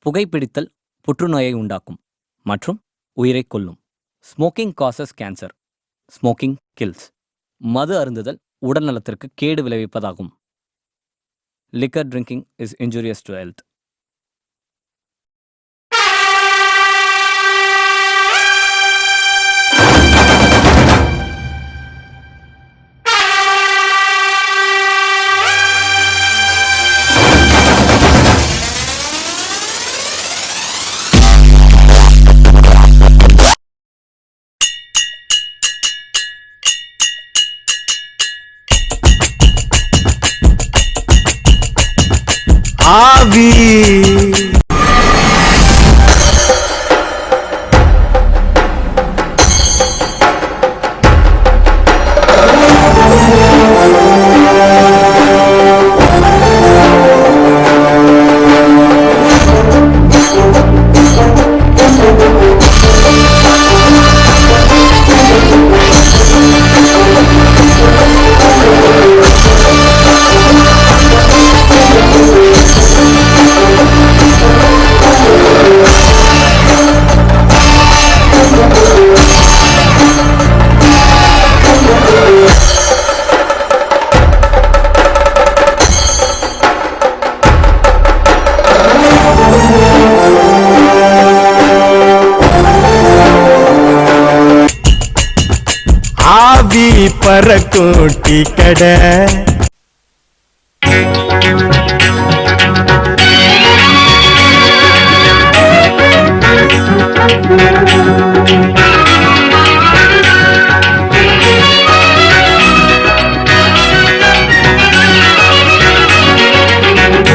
புகைப்பிடித்தல் புற்றுநோயை உண்டாக்கும் மற்றும் உயிரைக் கொல்லும். Smoking causes cancer. Smoking kills. மது அருந்துதல் உடல் நலத்திற்கு கேடு விளைவிப்பதாகும். Liquor drinking is injurious to health. ஆவி ஆவி பறக்கும் டீ கடை.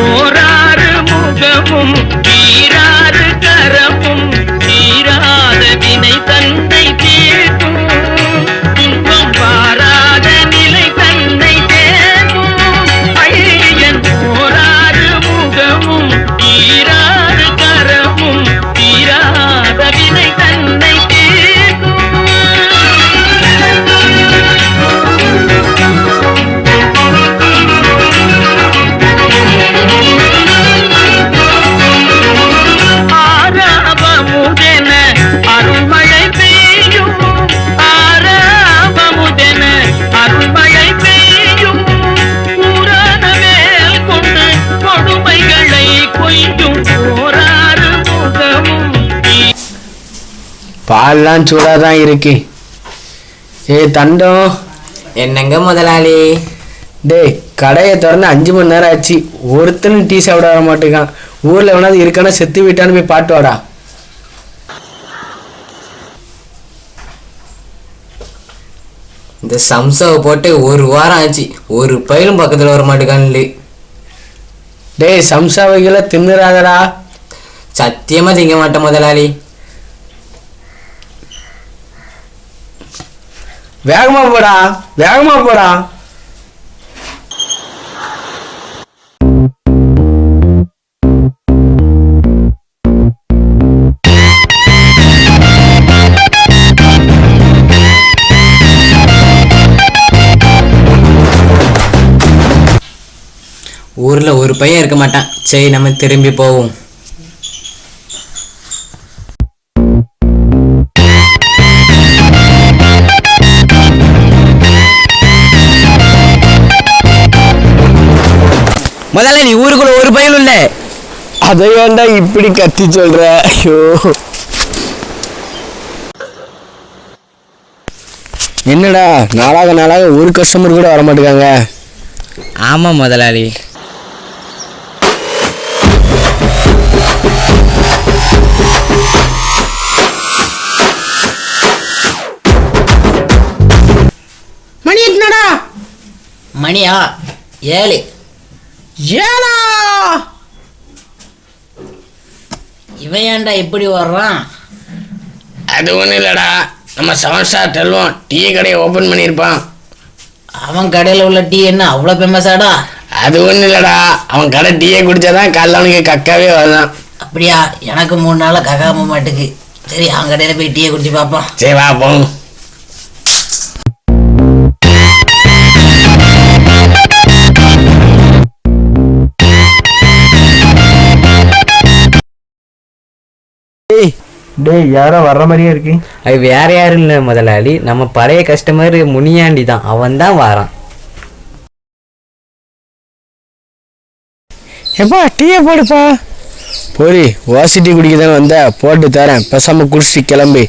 ஓராறு முகமும் ஈராறு கரமும் தீராத வினை தன்னை தீர்க்கும். துன்பம் பாராத நிலை தன்னை தேர்க்கும். ஐயன் ஓராறு முகமும் ஈராறு கரமும் தீராத வினை தன்னை தீர்க்கும். ஆராபமுதென அருள்மழை பெய்யும். ஆராபமுதென அருள்மழை பெய்யும். புராண வேல் கொண்டு கொடுமைகளை கொய்யும். ஓராறு முகமும் பால்லாம் சூடாதான் இருக்கு. தண்டம் என்னங்க முதலாளி? டேய், கடையை திறந்து 5 மணி நேரம் ஆச்சு. ஒருத்தனும் டீ சாப்பிட வர மாட்டேங்கான். ஊர்ல எவனாவது இருக்கானா செத்து விட்டான்னு போய் பாட்டு வாடா. இந்த சம்சாவை போட்டு 1 வாரம் ஆச்சு. ஒரு பயிலும் பக்கத்துல வர மாட்டேங்கான்ல. டேய், சம்சா வகையில தின்னுறாதடா. சத்தியமா திங்க மாட்டேன் முதலாளி. வேகமா போடா, வேகமா போடா. ஊர்ல ஒரு பையன் இருக்க மாட்டான். சரி, நம்ம திரும்பி போவோம். முதல்ல நீ ஊருக்குள்ள ஒரு பையன் இல்ல. அதை ஏன்டா இப்படி கத்தி சொல்ற? ஐயோ, என்னடா நாளாக நாளாக ஒரு கஸ்டமர் கூட வர மாட்டேங்காங்க. ஆமா முதலாளி. மணி என்னடா? மணியா 7. ஏடா இவன் ஏன்டா இப்படி வர்றான்? அது ஒன்றும் இல்லடா, நம்ம 7 ஸ்டார் செல்வம் டீ கடையை ஓப்பன் பண்ணியிருப்பான். அவன் கடையில் உள்ள டீ என்ன அவ்வளோ ஃபேமஸாடா? அது ஒன்றும் இல்லடா, அவன் கடை டீயை குடிச்சாதான் காலைல அவனுக்கு கக்காவே வருதான். அப்படியா? எனக்கு 3 நாளாக ககாம மாட்டுக்கு. சரி, அவன் கடையில் போய் டீயை குடிச்சு பார்ப்போம். சரி, வா போங்க. டேய் யாரோ வர்ற மாதிரியே இருக்கு. அது வேற யாரும் இல்லை முதலாளி, நம்ம பழைய கஸ்டமர் முனியாண்டி தான், அவன் தான் வாரான். எப்பா டீயை போடுப்பா. போரி வாசி டீ குடிக்க தானே வந்த, போட்டு தரேன், பேசாம குடிச்சிட்டு கிளம்பி.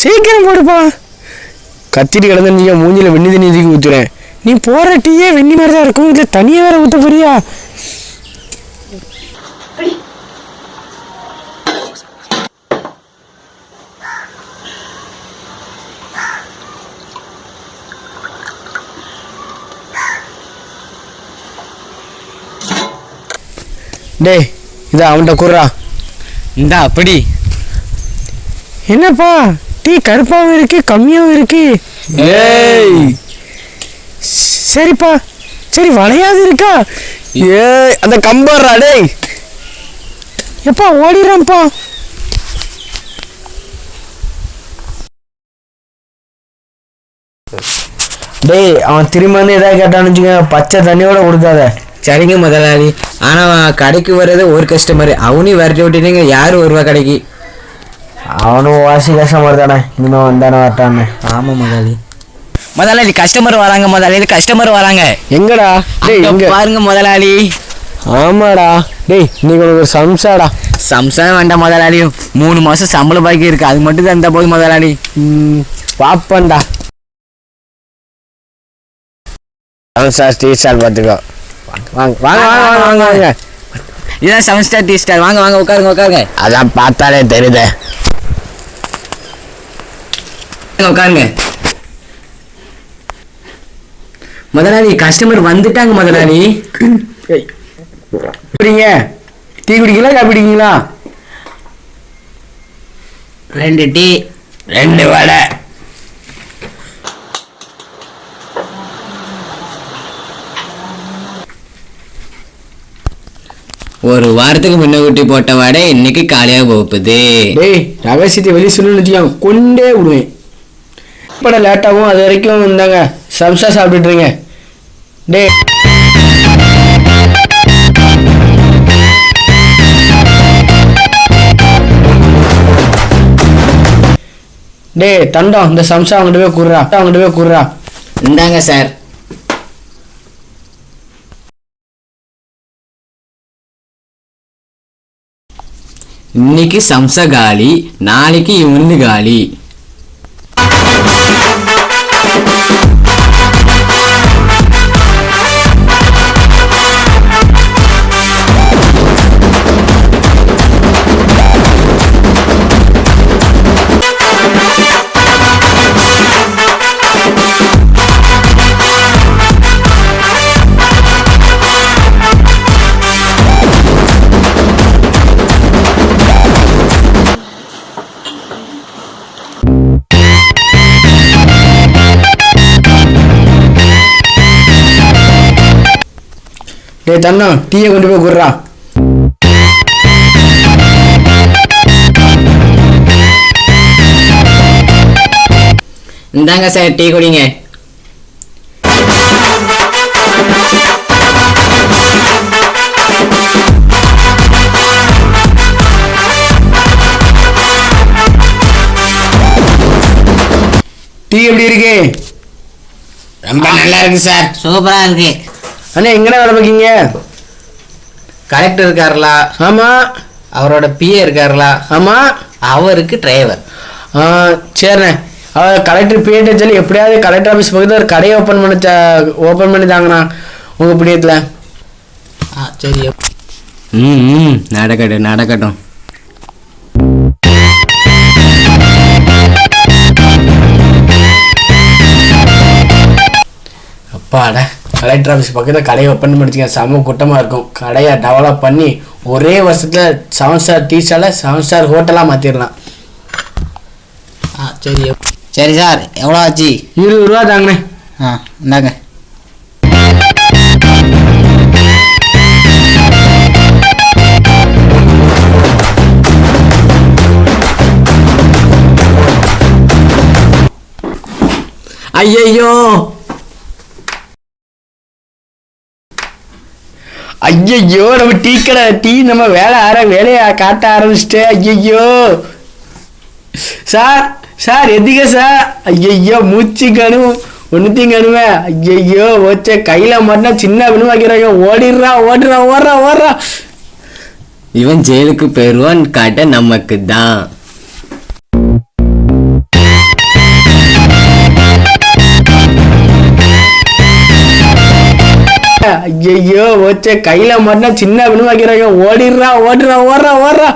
சீக்கிரம் போடுப்பா. கத்திட்டு கிடந்த நீ மூஞ்சில வெண்ணி தண்ணி தூக்கி ஊத்துறேன். நீ போற டீயே வெண்ணி மாதிரி தான் இருக்கும், இதுல தனியா வேற ஊத்த போறியா? டேய் இதா அவன்கிட்ட கூடுறா. இந்தா அப்படி. என்னப்பா டீ கருப்பாவும் இருக்கு கம்மியாவும் இருக்கு. ஏய் சரிப்பா, சரி வளையாது இருக்கா? ஏய் அந்த கம்பர்றா. டேய் எப்பா ஓடிறான்ப்பா. டேய் அவன் திரும்ப வந்து ஏதாவது கேட்டான்னு வச்சுக்க, பச்சை தண்ணியோட கொடுக்காத. சரிங்க முதலாளி, ஆனால் கடைக்கு வர்றது ஒரு கஸ்டமர், அவனையும் விரட்டி விட்டுட்டீங்க, யார் வருவா கடைக்கு? அவனும் வாசி கஷ்டமா தானே, இனிமே வந்தானே வரட்டான்னு. ஆமாம் முதலாளி. முதலாளி கஸ்டமர் வராங்க முதலாளி, கஸ்டமர் வராங்க. எங்கடா? டேய் எங்க பாருங்க முதலாளி. ஆமாடா. டேய் இன்னைக்கு உனக்கு ஒரு சம்சாடா. சம்சாரம் வேண்டாம் முதலாளி, 3 மாசம் சம்பள பாக்கி இருக்கு, அது மட்டும் தான் இருந்தா போதும் முதலாளி. பாப்பண்டா. சார் டீ ஸ்டால் பார்த்துக்கோ. வாங்க வாங்க வாங்க வாங்க வாங்க. இதான் 7 ஸ்டார் டீ ஸ்டார், வாங்க வாங்க உட்காருங்க உட்காருங்க. அதான் பார்த்தாலே தெரியுதே. உட்காருங்க முதலாளி, கஸ்டமர் வந்துட்டாங்க முதலாளி. குடிங்க. டீ குடிக்கீங்களா காப்பி குடிக்கீங்களா? 2 டீ 2 வடை. ஒரு வாரத்துக்கு முன்ன குட்டி போட்ட வடை இன்னைக்கு காலியாக போகுது. டேய் ரகசியத்தை வெளியே சொல்லணும்னு கொண்டே விடுவேன். இப்பட லேட்டாகும், அது வரைக்கும் இருந்தாங்க சம்சா சாப்பிட்டுருங்க. டேய் டேய் தண்டம், இந்த சம்சா அவங்ககிட்ட போய் கூடுறா. இந்தாங்க சார். இன்னைக்கு சம்சா காலி, நாளைக்கு இவனு காலி. டேய் தண்டம், டீயை கொண்டு போய் கூடுறா. இந்தாங்க சார் டீ குடிங்க. டீ எப்படி இருக்கு? ரொம்ப நல்லா இருக்கு சார், சூப்பரா இருக்கு. அண்ணா எங்கண்ணா வேலை பார்க்கீங்க? கலெக்டர் இருக்காருலா? ஆமா. அவரோட பிஏ இருக்காருலா? ஆமா. அவருக்கு டிரைவர். சரிண்ணே. அவர் கலெக்டர் பிஏட்ட சொல்லி எப்படியாவது கலெக்டர் ஆஃபீஸ் பக்கத்தில் ஒரு கடையை ஓப்பன் பண்ணி தாங்கண்ணா உங்கள் பிடியத்தில். சரி. நடக்கட்டும் நடக்கட்டும். அப்பாடா கலெக்டர் ஆஃபீஸ் பக்கத்தில் கடையை ஓப்பன் பண்ணிச்சுங்க. செம்ம கூட்டமாக இருக்கும். கடையை டெவலப் பண்ணி ஒரே வருஷத்தில் 7 ஸ்டார் டீ ஸ்டாலை 7 ஸ்டார் ஹோட்டலாக மாற்றிடலாம். சரி சரி சார், எவ்வளோ ஆச்சு? 20 ரூபா தாங்கண்ணே. இந்தாங்க. ஐயையோ ஐயையோ நம்ம டீ கடை நம்ம வேலையை காட்ட ஆரம்பிச்சிட்டு. ஐயையோ சார் சார் எதுங்க சார்? ஐயையோ மூச்சு கணும் ஒன்றுத்தையும் கணுமே. ஐயையோ ஓச்சே கையில் மட்டும் சின்ன வினு வைக்கிறாங்க. ஓடுறா. இவன் ஜெயிலுக்கு போயிடுவான் காட்ட நமக்கு தான். ஐயையோ ஓச்சே கையில் மட்டும் சின்ன வினு வைக்கிறாங்க. ஓடுறா.